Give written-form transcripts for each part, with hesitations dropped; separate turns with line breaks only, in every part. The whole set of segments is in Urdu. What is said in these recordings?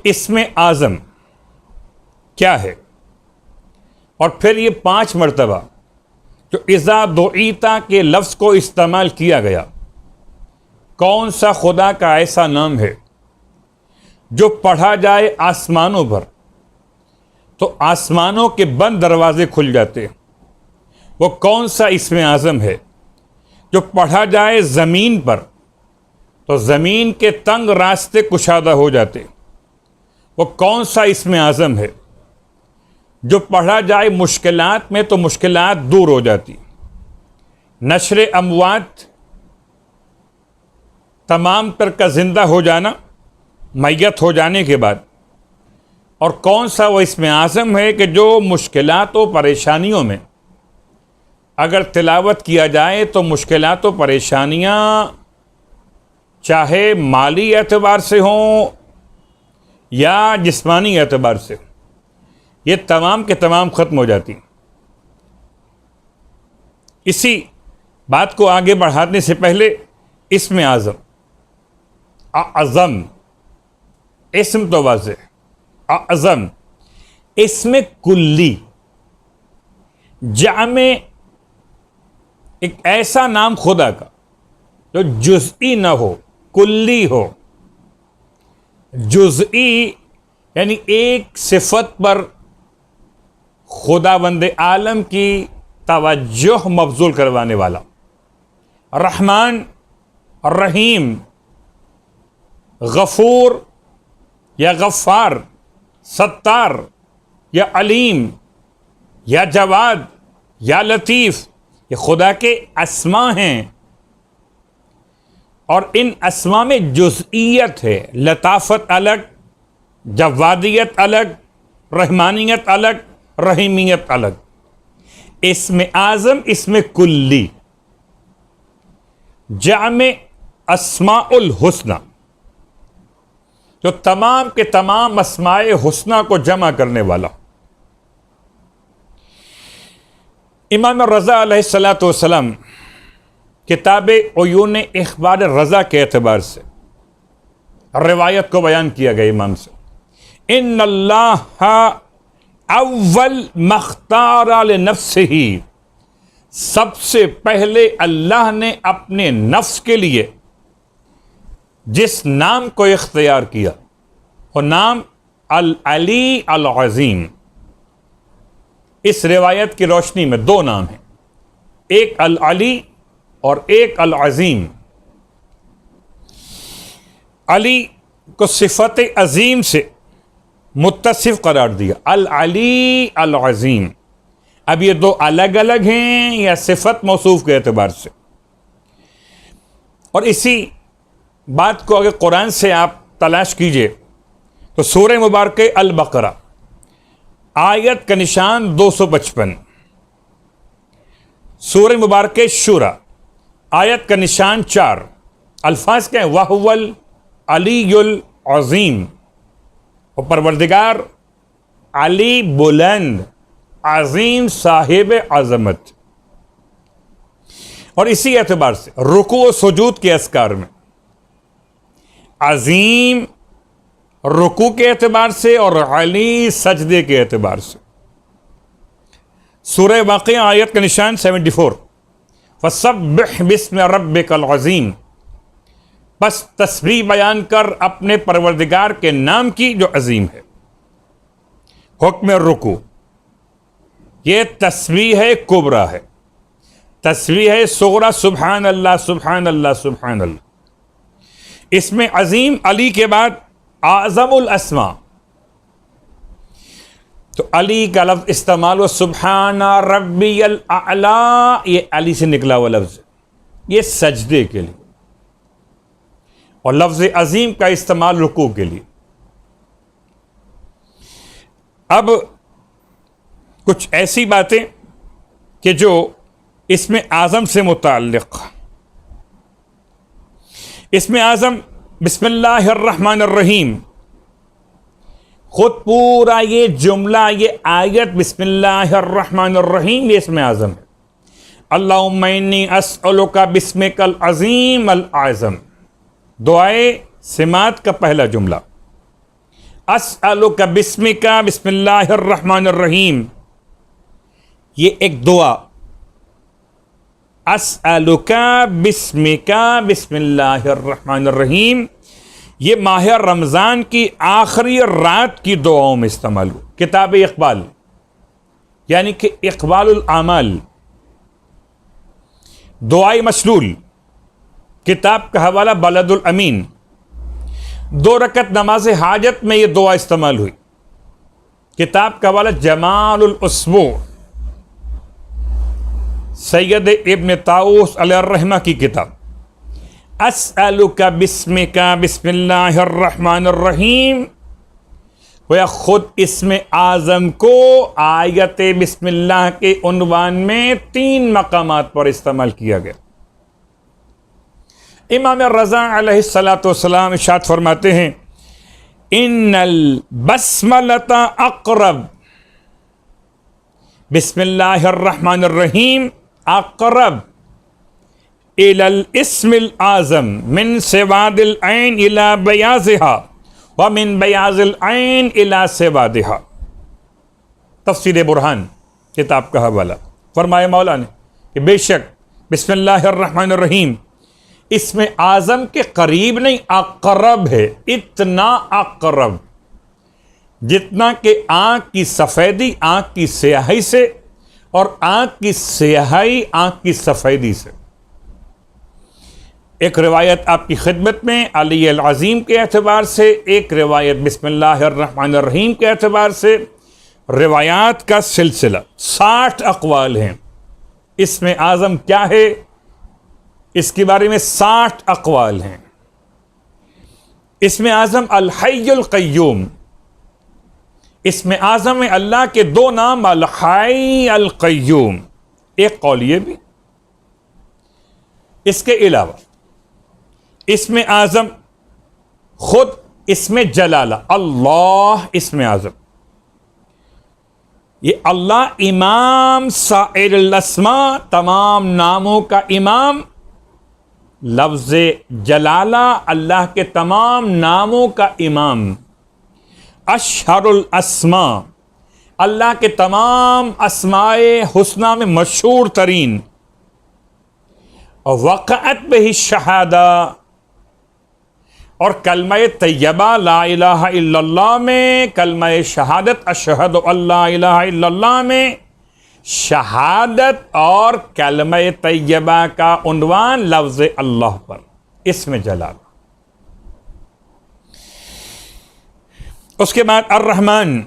اسم اعظم کیا ہے، اور پھر یہ 5 مرتبہ جو اذا دعیتا کے لفظ کو استعمال کیا گیا، کون سا خدا کا ایسا نام ہے جو پڑھا جائے آسمانوں پر تو آسمانوں کے بند دروازے کھل جاتے؟ وہ کون سا اسم اعظم ہے جو پڑھا جائے زمین پر تو زمین کے تنگ راستے کشادہ ہو جاتے؟ وہ کون سا اسم اعظم ہے جو پڑھا جائے مشکلات میں تو مشکلات دور ہو جاتی؟ نشر اموات، تمام تر کا زندہ ہو جانا میت ہو جانے کے بعد، اور کون سا وہ اسم اعظم ہے کہ جو مشکلات و پریشانیوں میں اگر تلاوت کیا جائے تو مشکلات و پریشانیاں چاہے مالی اعتبار سے ہوں یا جسمانی اعتبار سے، یہ تمام کے تمام ختم ہو جاتی۔ اسی بات کو آگے بڑھانے سے پہلے اسم اعظم، اعظم، اسم تو واضح، اعظم اسم کلی، جامع ایک ایسا نام خدا کا جو جزئی نہ ہو، کلی ہو۔ جزئی یعنی ایک صفت پر خداوند عالم کی توجہ مبذول کروانے والا، رحمان، رحیم، غفور یا غفار، ستار یا علیم یا جواد یا لطیف، یہ خدا کے اسما ہیں، اور ان اسما میں جزئیت ہے، لطافت الگ، جوادیت الگ، رحمانیت الگ، رحیمیت الگ۔ اسم اعظم اسم کلی، جامع اسماء الحسنى، جو تمام کے تمام اسماء حسنہ کو جمع کرنے والا۔ امام رضا علیہ السلام کتاب عیون اخبار رضا کے اعتبار سے روایت کو بیان کیا گیا امام سے، ان اللہ اول مختار لنفسہ، سب سے پہلے اللہ نے اپنے نفس کے لیے جس نام کو اختیار کیا وہ نام العلی العظیم۔ اس روایت کی روشنی میں 2 نام ہیں، ایک العلی اور ایک العظیم۔ علی کو صفت عظیم سے متصف قرار دیا، العلی العظیم۔ اب یہ 2 الگ الگ ہیں یا صفت موصوف کے اعتبار سے؟ اور اسی بات کو اگر قرآن سے آپ تلاش کیجئے تو سورہ مبارکہ البقرہ آیت کا نشان 255، سورہ مبارکہ شورى آیت کا نشان 4، الفاظ کیا ہیں؟ وَهُوَ الْعَلِيُّ الْعَظِيمُ، اور پروردگار علی بلند، عظیم، صاحب عظمت۔ اور اسی اعتبار سے رکوع و سجود کے اذکار میں عظیم رکوع کے اعتبار سے اور علی سجدے کے اعتبار سے۔ سورہ واقعہ آیت کا نشان 74، فَسَبِّحْ بِاسْمِ رَبِّكَ الْعَظِيمِ، بس تسبیح بیان کر اپنے پروردگار کے نام کی جو عظیم ہے۔ حکم رکوع، یہ تسبیح کبریٰ ہے، تسبیح صغریٰ سبحان اللہ سبحان اللہ سبحان اللہ۔ اس میں عظیم علی کے بعد اعظم الاسماء، تو علی کا لفظ استعمال ہو، سبحان ربی الاعلی، یہ علی سے نکلا ہوا لفظ ہے، یہ سجدے کے لیے، اور لفظ عظیم کا استعمال رکوع کے لیے۔ اب کچھ ایسی باتیں کہ جو اسم اعظم سے متعلق، اسم اعظم بسم اللہ الرحمن الرحیم، خود پورا یہ جملہ، یہ آیت بسم اللہ الرحمن الرحیم، یہ اسم اعظم ہے۔ اللہم انی اسألک بسمک العظیم الاعظم، دعائے سماعت کا پہلا جملہ، اسألک بسمک بسم اللہ الرحمن الرحیم، یہ ایک دعا، اسألک بسمک بسم اللہ الرحمن الرحیم، یہ ماہ رمضان کی آخری رات کی دعاؤں میں استعمال ہو. کتاب اقبال یعنی کہ اقبال الاعمال، دعائی مشلول، کتاب کا حوالہ بلد الامین، 2 رکعت نماز حاجت میں یہ دعا استعمال ہوئی. کتاب کا حوالہ جمال الاسبوع، سید ابن طاؤس علیہ الرحمہ کی کتاب. اسألک بسمک بسم اللہ الرحمن الرحیم، وہ خود اسم اعظم کو آیت بسم اللہ کے عنوان میں 3 مقامات پر استعمال کیا گیا. امام رضا علیہ الصلاۃ والسلام ارشاد فرماتے ہیں ان البسملۃ اقرب، بسم اللہ الرحمن الرحیم اقرب الی الاسم الاعظم من سواد العین الی بیاضها ومن بیاض العین الی سوادها. تفسیر برہان کتاب کا حوالہ. فرمایا مولا نے کہ بے شک بسم اللہ الرحمن الرحیم اسم اعظم کے قریب نہیں، اقرب ہے، اتنا اقرب جتنا کہ آنکھ کی سفیدی آنکھ کی سیاہی سے اور آنکھ کی سیاہی آنکھ کی سفیدی سے. ایک روایت آپ کی خدمت میں علی العظیم کے اعتبار سے، ایک روایت بسم اللہ الرحمن الرحیم کے اعتبار سے. روایات کا سلسلہ 60 اقوال ہیں. اسم اعظم کیا ہے اس کے بارے میں 60 اقوال ہیں. اسم اعظم الحی القیوم، اسم اعظم میں اللہ کے 2 نام الحی القیوم. ایک قول یہ بھی. اس کے علاوہ اسم اعظم خود اسم جلالہ اللہ، اسم اعظم یہ اللہ امام سائر الاسماء، تمام ناموں کا امام. لفظ جلالہ اللہ کے تمام ناموں کا امام. اشہر الاسماء اللہ کے تمام اسماء حسنہ میں مشہور ترین. وقعت بہ الشہادہ، اور کلمہ طیبہ لا الہ الا اللہ میں، کلمہ شہادت اشہد ان لا الہ الا اللہ میں شہادت اور کلمہ طیبہ کا عنوان لفظ اللہ پر، اسم جلال. اس کے بعد الرحمن،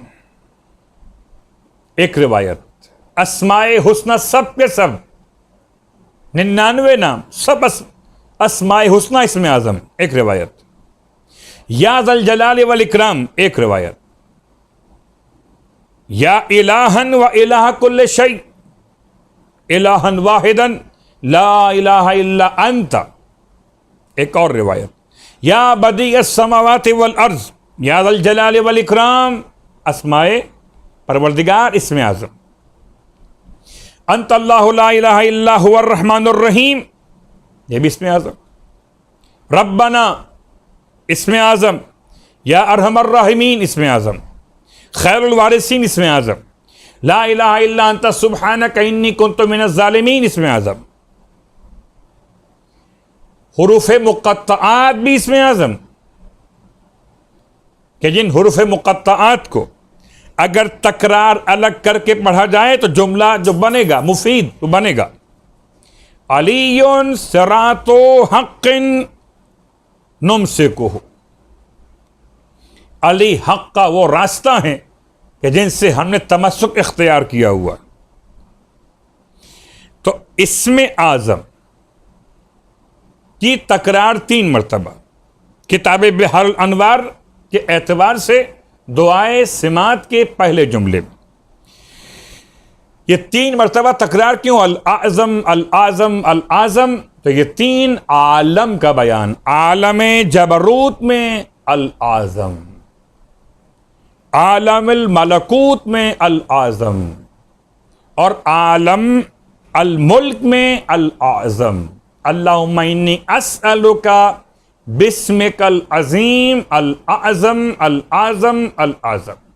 ایک روایت اسماء حسنہ سب کے سب 99 نام سب اسماء حسنہ اسم اعظم. ایک روایت یا ذا الجلال والاکرام، ایک روایت یا الہا و الہ کل شیء الہا واحدا لا الہ الا انت، ایک اور روایت یا بدیع السماوات والارض یا ذا الجلال والاکرام، اسماء پروردگار اسم اعظم. انت اللہ لا الہ الا هو الرحمن الرحیم، یہ بھی اسم اعظم. ربنا اسم اعظم، یا ارحم الراحمین اسم اعظم. خیر الوارثین اسم اعظم. لا الہ الا انت سبحانک انی کنت من الظالمین اسم اعظم. حروف مقطعات بھی اسم اعظم، کہ جن حروف مقطعات کو اگر تکرار الگ کر کے پڑھا جائے تو جملہ جو بنے گا مفید تو بنے گا. علی صراط حق نمسکہ، علی حق کا وہ راستہ ہے کہ جن سے ہم نے تمسک اختیار کیا ہوا. تو اسم اعظم کی تکرار 3 مرتبہ کتاب بحر الانوار کے اعتبار سے دعائے سماعت کے پہلے جملے میں. یہ 3 مرتبہ تکرار کیوں؟ الاعظم الاعظم الاعظم، تو یہ 3 عالم کا بیان. عالم جبروت میں الاعظم، عالم الملکوت میں الاعظم، اور عالم الملک میں الاعظم. اللہم انی اسألک بسمک العظیم الاعظم الاعظم الاعظم.